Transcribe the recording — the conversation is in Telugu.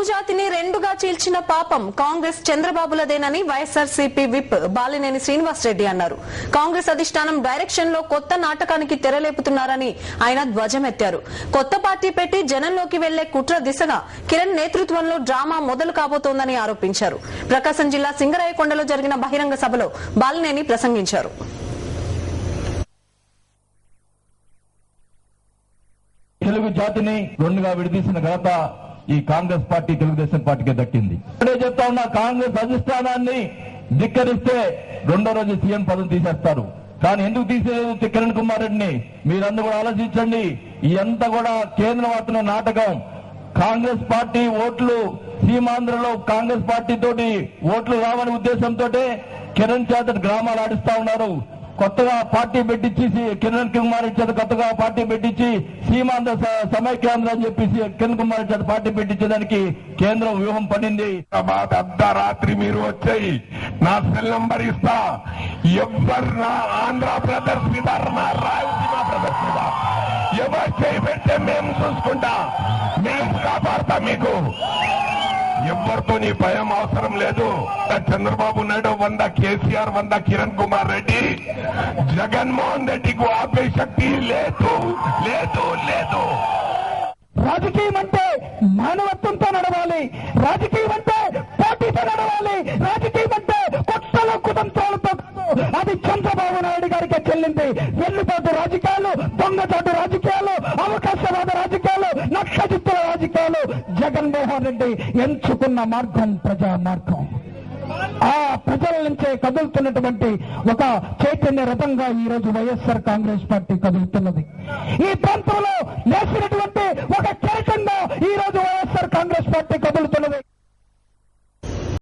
జాతిని రెండుగా చీల్చిన పాపం కాంగ్రెస్ చంద్రబాబులదేనని వైఎస్ఆర్సీపీ విప్ బాలినేని శ్రీనివాసరెడ్డి అన్నారు. కాంగ్రెస్ అధిష్టానం డైరెక్షన్ లో కొత్త నాటకానికి తెరలేపుతున్నారని ఆయన ధ్వజమెత్తారు. కొత్త పార్టీ పెట్టి జనంలోకి వెళ్లే కుట్ర దిశగా కిరణ్ నేతృత్వంలో డ్రామా మొదలు కాబోతోందని ఆరోపించారు. ప్రకాశం జిల్లా సింగరాయకొండలో జరిగిన బహిరంగ సభలో బాలినేని ప్రసంగించారు. తెలుగు జాతిని రెండుగా విడదీసిన ఘనత ఈ కాంగ్రెస్ పార్టీ తెలుగుదేశం పార్టీకే దక్కింది. ఇప్పుడే చెప్తా ఉన్నా, కాంగ్రెస్ అధిష్టానాన్ని ధిక్కరిస్తే రెండో రోజు సీఎం పదవి తీసేస్తారు. కానీ ఎందుకు తీసేది కిరణ్ కుమార్ రెడ్డిని మీరందరూ కూడా ఆలోచించండి. ఇదంతా కూడా కేంద్రం ఆడుతున్న నాటకం. కాంగ్రెస్ పార్టీ ఓట్లు సీమాంధ్రలో కాంగ్రెస్ పార్టీ తోటి ఓట్లు రావని ఉద్దేశంతో కిరణ్ చేత గ్రామాలు ఆడిస్తా ఉన్నారు. కొత్తగా పార్టీ పెట్టించి కిరణ్ కుమార్ రెడ్డి చేత కొత్తగా పార్టీ పెట్టించి సీమాంధ్ర సమైక్యాంధ్ర అని చెప్పేసి కిరణ్ కుమార్ రెడ్డి చేత పార్టీ పెట్టించడానికి కేంద్రం వ్యూహం పడింది. అర్ధరాత్రి మీరు వచ్చాయి, నా సెల్ నంబర్ ఇస్తా. ఎవరు నా ఆంధ్ర బ్రదర్స్ మీద, నా రాయలసీమ బ్రదర్స్ మీద ఎవరు చేయబెడితే మేము చూసుకుంటా, మేము కాపాడతా. మీకు ఎవరితో నీ భయం అవసరం లేదు. చంద్రబాబు నాయుడు 100, కేసీఆర్ 100, కిరణ్ కుమార్ రెడ్డి, జగన్మోహన్ రెడ్డికి ఆపే శక్తి లేదు లేదు లేదు. రాజకీయం అంటే మానవత్వంతో నడవాలి. రాజకీయం అంటే పోటీతో నడవాలి. రాజకీయం అంటే కొత్తలో కుతంత్రాలతో, అది చంద్రబాబు నాయుడు గారికి చెల్లింది. వెన్నుపోటు రాజకీయాలు, దొంగచాటు రాజకీయాలు, అవకాశవాద రాజకీయాలు, నక్షచిత్తుల రాజకీయాలు. జగన్మోహన్ రెడ్డి ఎంచుకున్న మార్గం ప్రజా మార్గం. ఆ ప్రజల నుంచే కదులుతున్నటువంటి ఒక చైతన్య రథంగా ఈ రోజు వైఎస్ఆర్ కాంగ్రెస్ పార్టీ కదులుతున్నది. ఈ ప్రాంతంలో లేచినటువంటి ఒక కెరటంగా ఈ రోజు వైఎస్ఆర్ కాంగ్రెస్ పార్టీ కదులుతున్నది.